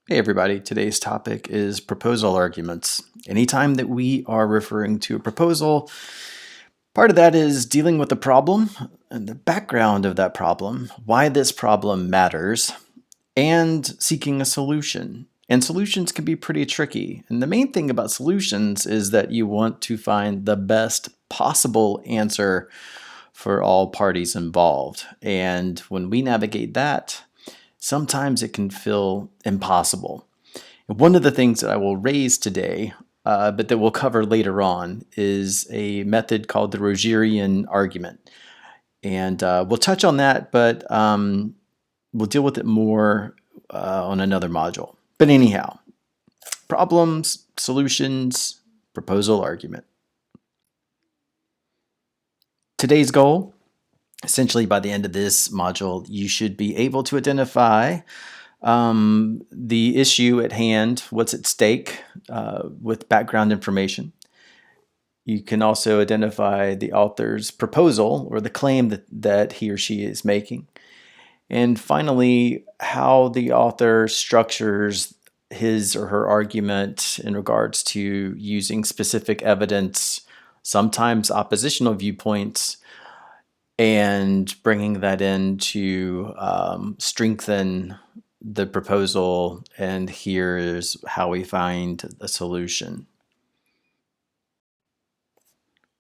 Hey everybody, today's topic is proposal arguments. Anytime that we are referring to a proposal, part of that is dealing with the problem and the background of that problem, why this problem matters, and seeking a solution. And solutions can be pretty tricky. And the main thing about solutions is that you want to find the best possible answer for all parties involved. And when we navigate that, sometimes it can feel impossible. One of the things that I will raise today, but that we'll cover later on, is a method called the Rogerian argument. And we'll touch on that, but we'll deal with it more on another module. But anyhow, problems, solutions, proposal, argument. Today's goal, essentially by the end of this module, you should be able to identify the issue at hand, what's at stake with background information. You can also identify the author's proposal or the claim that he or she is making. And finally, how the author structures his or her argument in regards to using specific evidence, sometimes oppositional viewpoints, and bringing that in to strengthen the proposal, and here's how we find a solution.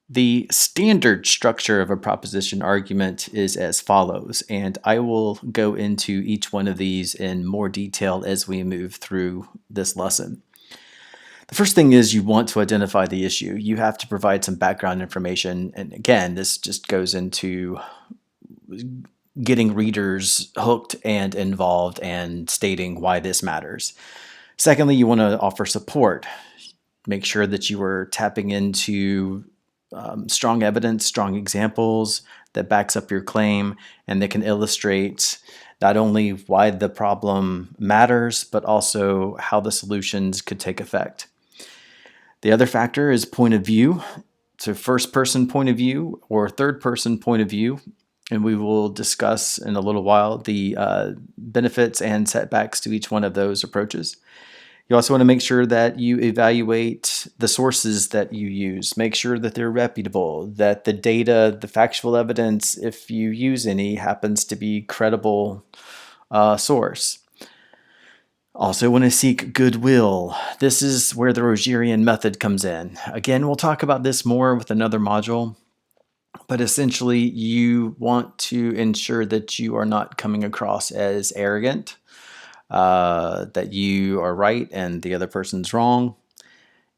The standard structure of a proposition argument is as follows, and I will go into each one of these in more detail as we move through this lesson. The first thing is you want to identify the issue. You have to provide some background information, and again, this just goes into getting readers hooked and involved and stating why this matters. Secondly, you want to offer support. Make sure that you are tapping into strong evidence, strong examples that backs up your claim and that can illustrate not only why the problem matters, but also how the solutions could take effect. The other factor is point of view. So first person point of view or third person point of view. And we will discuss in a little while the benefits and setbacks to each one of those approaches. You also want to make sure that you evaluate the sources that you use. Make sure that they're reputable, that the data, the factual evidence, if you use any, happens to be credible source. Also want to seek goodwill. This is where the Rogerian method comes in. Again, we'll talk about this more with another module, but essentially you want to ensure that you are not coming across as arrogant, that you are right and the other person's wrong.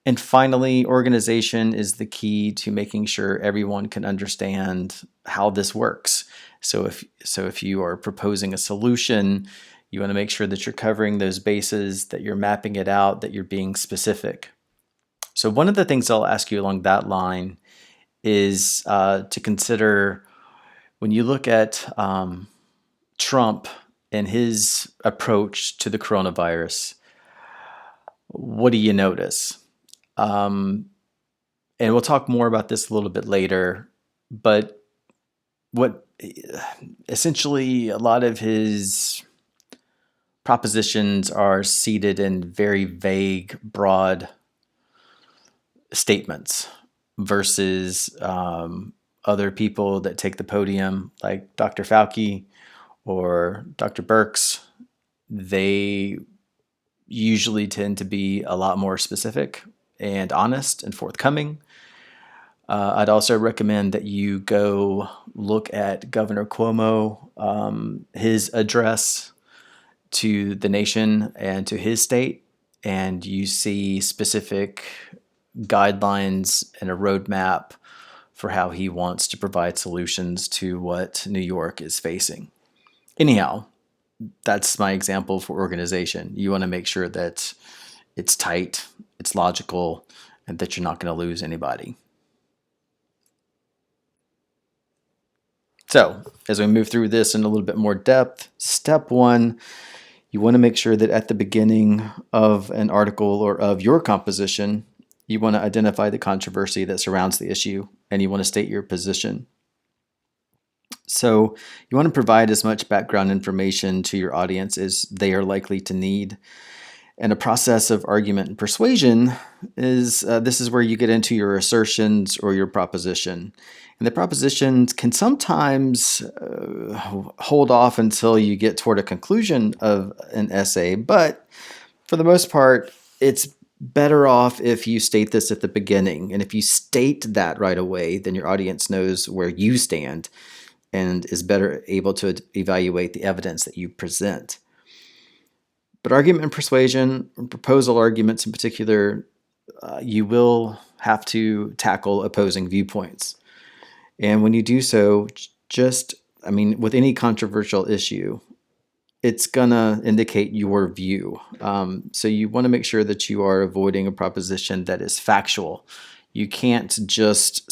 And finally, organization is the key to making sure everyone can understand how this works. So if you are proposing a solution, you want to make sure that you're covering those bases, that you're mapping it out, that you're being specific. So one of the things I'll ask you along that line is to consider when you look at Trump and his approach to the coronavirus, what do you notice? And we'll talk more about this a little bit later, but what essentially a lot of his propositions are seated in very vague, broad statements versus other people that take the podium, like Dr. Fauci or Dr. Birx. They usually tend to be a lot more specific and honest and forthcoming. I'd also recommend that you go look at Governor Cuomo, his address to the nation and to his state, and you see specific guidelines and a roadmap for how he wants to provide solutions to what New York is facing. Anyhow, that's my example for organization. You want to make sure that it's tight, it's logical, and that you're not going to lose anybody. So, as we move through this in a little bit more depth, step one, you want to make sure that at the beginning of an article or of your composition, you want to identify the controversy that surrounds the issue, and you want to state your position. So you want to provide as much background information to your audience as they are likely to need. And a process of argument and persuasion is this is where you get into your assertions or your proposition. And the propositions can sometimes hold off until you get toward a conclusion of an essay, but for the most part, it's better off if you state this at the beginning. And if you state that right away, then your audience knows where you stand and is better able to evaluate the evidence that you present. But argument and persuasion, proposal arguments in particular, you will have to tackle opposing viewpoints. And when you do so, with any controversial issue, it's going to indicate your view. So you want to make sure that you are avoiding a proposition that is factual. You can't just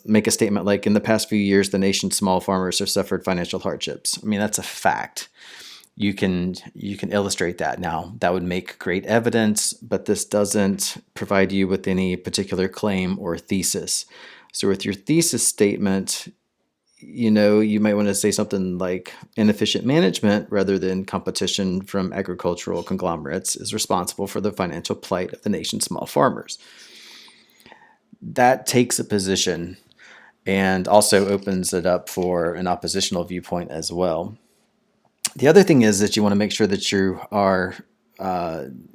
make a statement like, in the past few years, the nation's small farmers have suffered financial hardships. I mean, that's a fact. You can illustrate that. Now, that would make great evidence, but this doesn't provide you with any particular claim or thesis. So with your thesis statement, you might want to say something like inefficient management rather than competition from agricultural conglomerates is responsible for the financial plight of the nation's small farmers. That takes a position and also opens it up for an oppositional viewpoint as well. The other thing is that you want to make sure that you are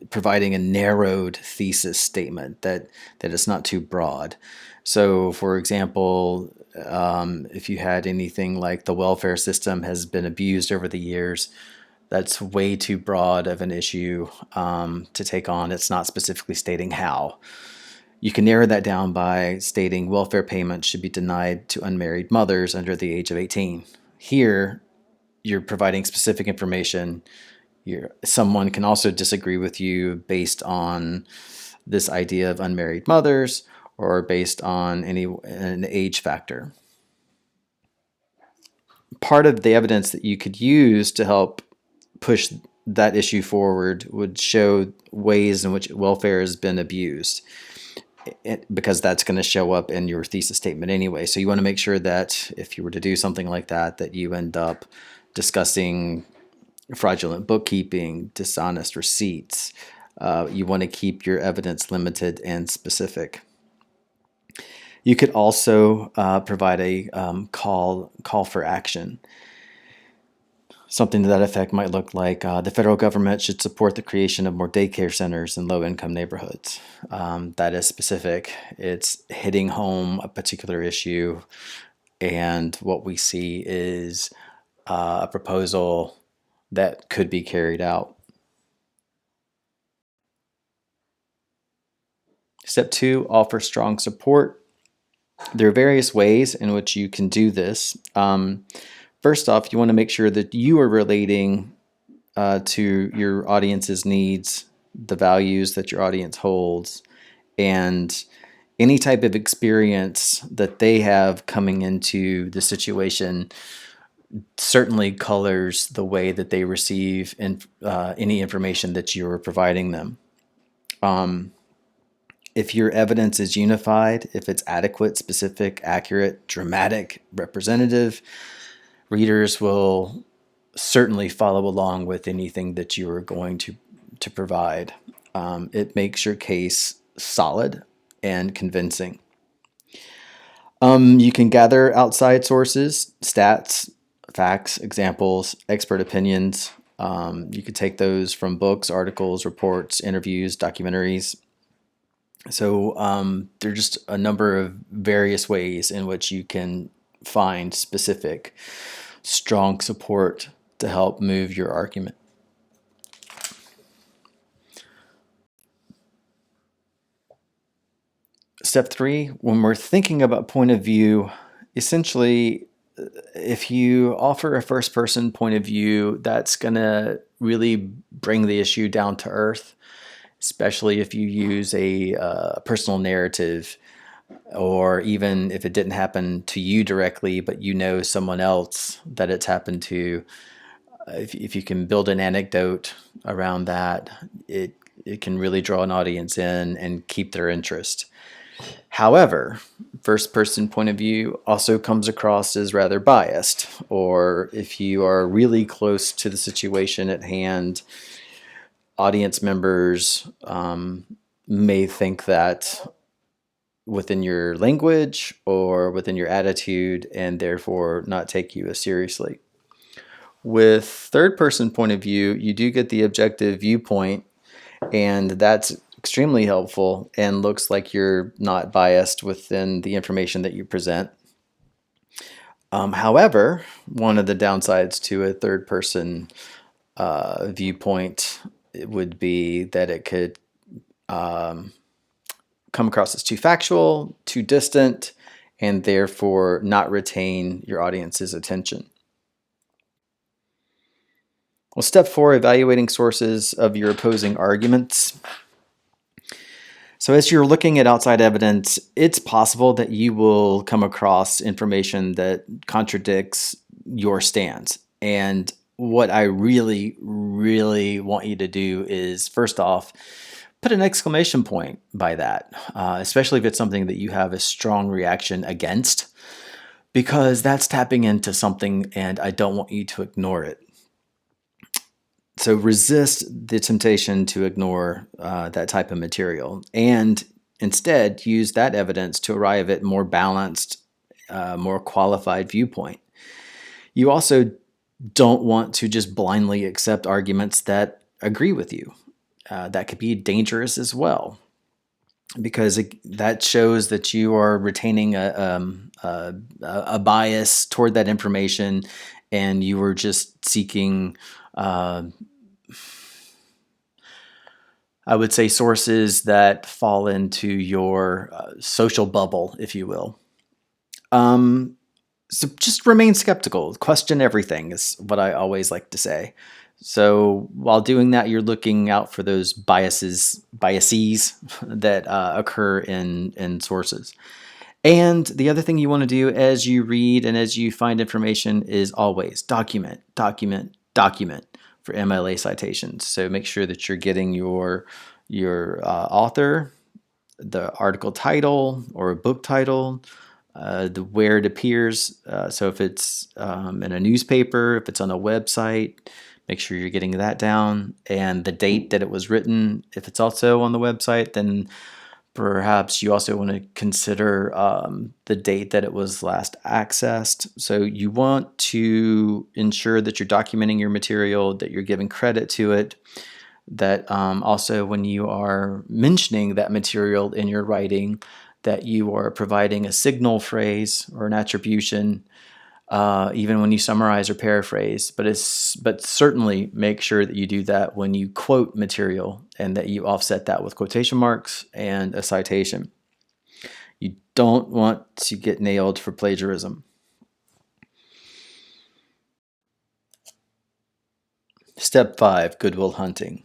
providing a narrowed thesis statement, that is not too broad. So, for example, if you had anything like the welfare system has been abused over the years, that's way too broad of an issue to take on. It's not specifically stating how. You can narrow that down by stating welfare payments should be denied to unmarried mothers under the age of 18. Here, you're providing specific information. Someone can also disagree with you based on this idea of unmarried mothers or based on an age factor. Part of the evidence that you could use to help push that issue forward would show ways in which welfare has been abused, because that's going to show up in your thesis statement anyway. So you want to make sure that if you were to do something like that, that you end up discussing fraudulent bookkeeping, dishonest receipts. You want to keep your evidence limited and specific. You could also provide a call for action. Something to that effect might look like the federal government should support the creation of more daycare centers in low-income neighborhoods. That is specific. It's hitting home a particular issue, and what we see is a proposal that could be carried out. Step 2, offer strong support. There are various ways in which you can do this. First off, you want to make sure that you are relating to your audience's needs, the values that your audience holds, and any type of experience that they have coming into the situation certainly colors the way that they receive any information that you're providing them. If your evidence is unified, if it's adequate, specific, accurate, dramatic, representative, readers will certainly follow along with anything that you are going to provide. It makes your case solid and convincing. You can gather outside sources, stats, facts, examples, expert opinions. You could take those from books, articles, reports, interviews, documentaries. So there are just a number of various ways in which you can find specific, strong support to help move your argument. Step 3, when we're thinking about point of view, essentially, if you offer a first-person point of view, that's going to really bring the issue down to earth, especially if you use a personal narrative, or even if it didn't happen to you directly, but you know someone else that it's happened to. If you can build an anecdote around that, it can really draw an audience in and keep their interest. However, first-person point of view also comes across as rather biased, or if you are really close to the situation at hand, audience members may think that within your language or within your attitude, and therefore not take you as seriously. With third person point of view, you do get the objective viewpoint, and that's extremely helpful and looks like you're not biased within the information that you present. However, one of the downsides to a third person viewpoint would be that it could come across as too factual, too distant, and therefore not retain your audience's attention. Well, step 4, evaluating sources of your opposing arguments. So as you're looking at outside evidence, it's possible that you will come across information that contradicts your stance. And what I really, really want you to do is, first off, put an exclamation point by that, especially if it's something that you have a strong reaction against, because that's tapping into something and I don't want you to ignore it. So resist the temptation to ignore that type of material, and instead use that evidence to arrive at more balanced, more qualified viewpoint. You also don't want to just blindly accept arguments that agree with you. That could be dangerous as well, because that shows that you are retaining a bias toward that information, and you are just seeking I would say sources that fall into your social bubble, if you will. So just remain skeptical. Question everything is what I always like to say. So while doing that, you're looking out for those biases that occur in sources. And the other thing you want to do as you read and as you find information is always document for MLA citations. So make sure that you're getting your author, the article title or a book title, where it appears. So if it's in a newspaper, if it's on a website, make sure you're getting that down, and the date that it was written. If it's also on the website, then perhaps you also want to consider the date that it was last accessed. So you want to ensure that you're documenting your material, that you're giving credit to it, that also when you are mentioning that material in your writing, that you are providing a signal phrase or an attribution, even when you summarize or paraphrase. But certainly make sure that you do that when you quote material, and that you offset that with quotation marks and a citation. You don't want to get nailed for plagiarism. Step 5, goodwill hunting.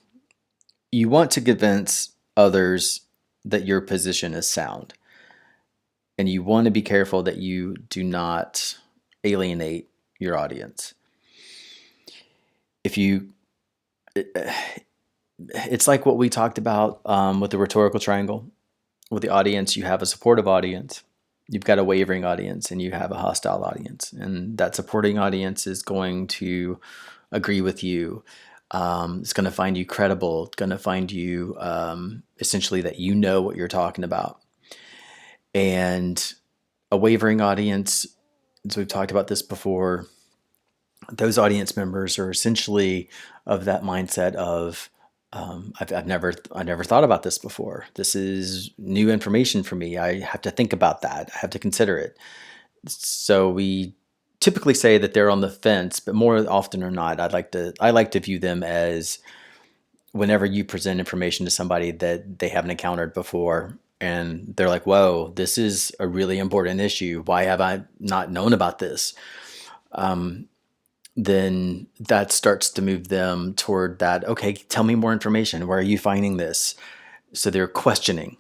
You want to convince others that your position is sound, and you want to be careful that you do not alienate your audience. It's like what we talked about with the rhetorical triangle. With the audience, you have a supportive audience, you've got a wavering audience, and you have a hostile audience. And that supporting audience is going to agree with you. It's going to find you credible. It's going to find you essentially that you know what you're talking about. And a wavering audience, as we've talked about this before, those audience members are essentially of that mindset of, I've never thought about this before. This is new information for me. I have to think about that. I have to consider it. So we typically say that they're on the fence, but more often or not, I like to view them as, whenever you present information to somebody that they haven't encountered before, and they're like, whoa, this is a really important issue. Why have I not known about this? Then that starts to move them toward that, okay, tell me more information. Where are you finding this? So they're questioning.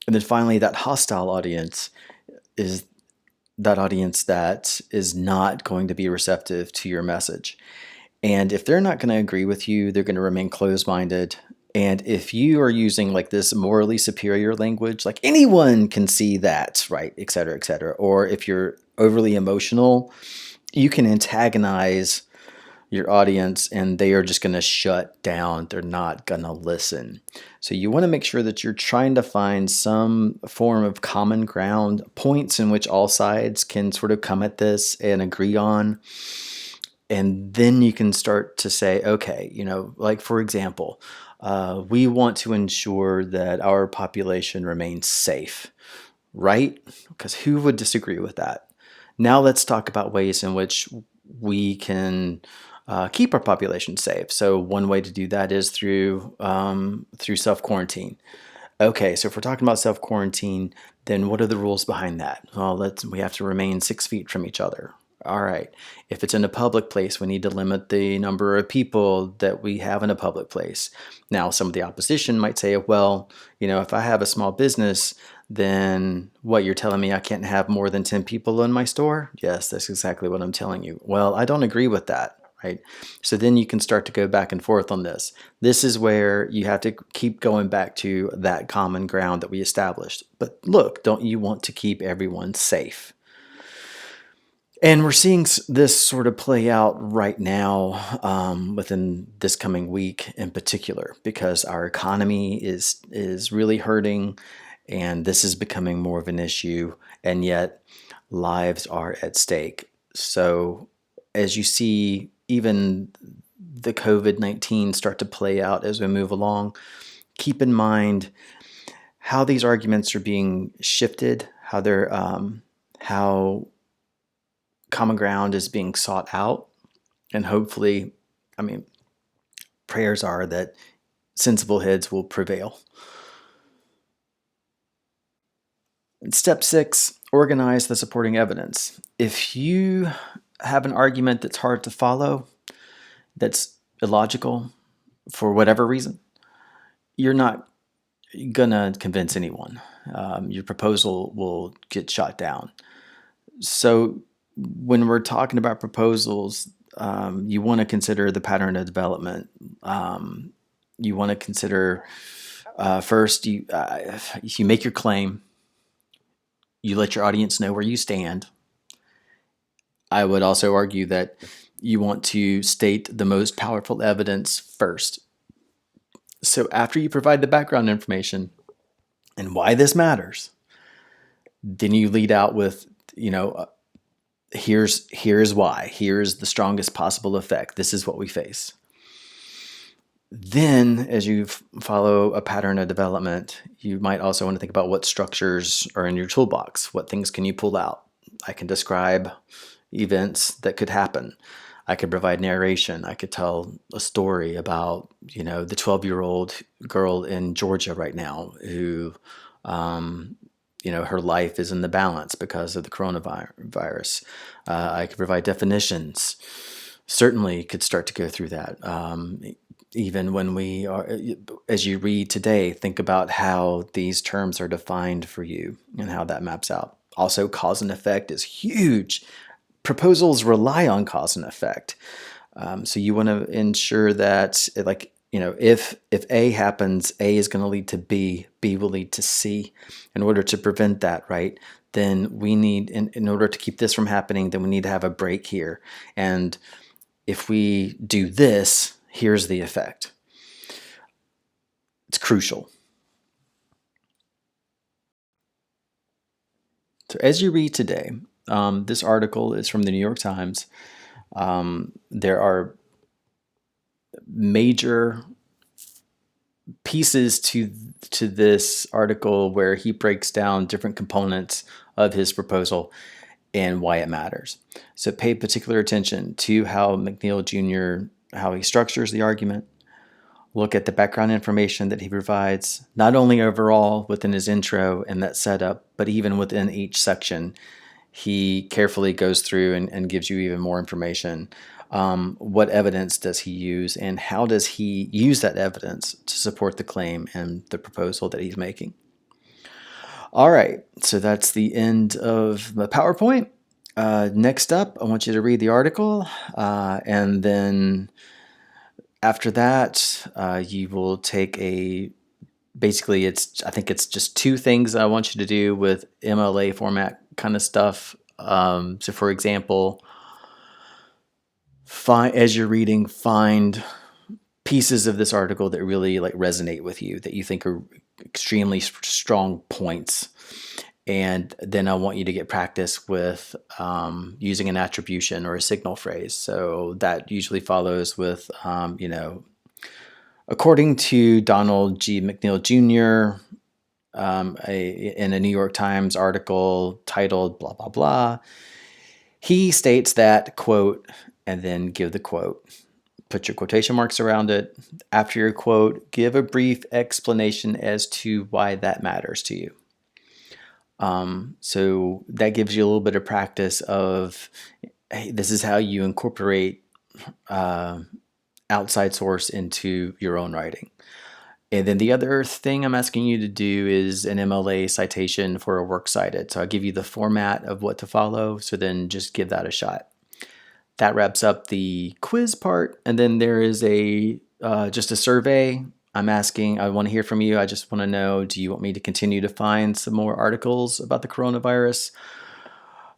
And then finally, that hostile audience is that audience that is not going to be receptive to your message. And if they're not going to agree with you, they're going to remain closed-minded. And if you are using like this morally superior language, like anyone can see that, right, et cetera, or if you're overly emotional, you can antagonize your audience and they are just going to shut down. They're not going to listen. So you want to make sure that you're trying to find some form of common ground, points in which all sides can sort of come at this and agree on. And then you can start to say, okay, like for example, we want to ensure that our population remains safe, right? Because who would disagree with that? Now let's talk about ways in which we can keep our population safe. So one way to do that is through self-quarantine. Okay, so if we're talking about self-quarantine, then what are the rules behind that? Well, we have to remain 6 feet from each other. All right. If it's in a public place, we need to limit the number of people that we have in a public place. Now, some of the opposition might say, well, if I have a small business, then what, you're telling me I can't have more than 10 people in my store? Yes, that's exactly what I'm telling you. Well, I don't agree with that, right? So then you can start to go back and forth on this. This is where you have to keep going back to that common ground that we established. But look, don't you want to keep everyone safe? And we're seeing this sort of play out right now within this coming week in particular, because our economy is really hurting, and this is becoming more of an issue, and yet lives are at stake. So as you see even the COVID-19 start to play out as we move along, keep in mind how these arguments are being shifted, how common ground is being sought out, and hopefully, prayers are that sensible heads will prevail. Step 6, organize the supporting evidence. If you have an argument that's hard to follow, that's illogical for whatever reason, you're not gonna convince anyone. Your proposal will get shot down. So when we're talking about proposals, you want to consider the pattern of development. You want to consider first, you make your claim, you let your audience know where you stand. I would also argue that you want to state the most powerful evidence first. So after you provide the background information and why this matters, then you lead out with, here's why. Here's the strongest possible effect. This is what we face. Then, as you follow a pattern of development, you might also want to think about what structures are in your toolbox. What things can you pull out? I can describe events that could happen. I could provide narration. I could tell a story about, the 12-year-old girl in Georgia right now who, her life is in the balance because of the coronavirus. I could provide definitions. Certainly could start to go through that. Even when we are, as you read today, think about how these terms are defined for you and how that maps out. Also, cause and effect is huge. Proposals rely on cause and effect. So you want to ensure that, if A happens, A is going to lead to B, B will lead to C. In order to prevent that, right, then we need, in order to keep this from happening, then we need to have a break here. And if we do this, here's the effect. It's crucial. So as you read today, this article is from the New York Times. There are major pieces to this article where he breaks down different components of his proposal and why it matters. So pay particular attention to how McNeil Jr., how he structures the argument. Look at the background information that he provides, not only overall within his intro and that setup, but even within each section. He carefully goes through and gives you even more information. What evidence does he use, and how does he use that evidence to support the claim and the proposal that he's making? All right, so that's the end of the PowerPoint. Next up, I want you to read the article, and then after that, you will take basically I think it's just 2 things I want you to do with MLA format kind of stuff. So for example, as you're reading, find pieces of this article that really like resonate with you, that you think are extremely strong points. And then I want you to get practice with using an attribution or a signal phrase. So that usually follows with, according to Donald G. McNeil Jr., in a New York Times article titled blah, blah, blah, he states that, quote, and then give the quote. Put your quotation marks around it. After your quote, give a brief explanation as to why that matters to you. So that gives you a little bit of practice of, hey, this is how you incorporate outside source into your own writing. And then the other thing I'm asking you to do is an MLA citation for a works cited. So I'll give you the format of what to follow. So then just give that a shot. That wraps up the quiz part. And then there is just a survey. I want to hear from you. I just want to know, do you want me to continue to find some more articles about the coronavirus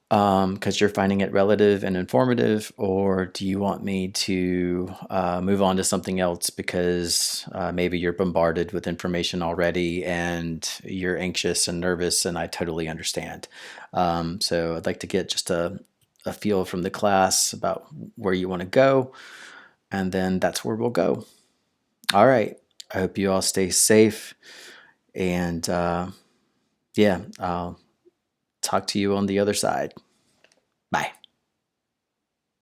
because you're finding it relative and informative, or do you want me to move on to something else because maybe you're bombarded with information already and you're anxious and nervous, and I totally understand. So I'd like to get just a feel from the class about where you want to go, and then that's where we'll go. All right. I hope you all stay safe, and I'll talk to you on the other side. Bye.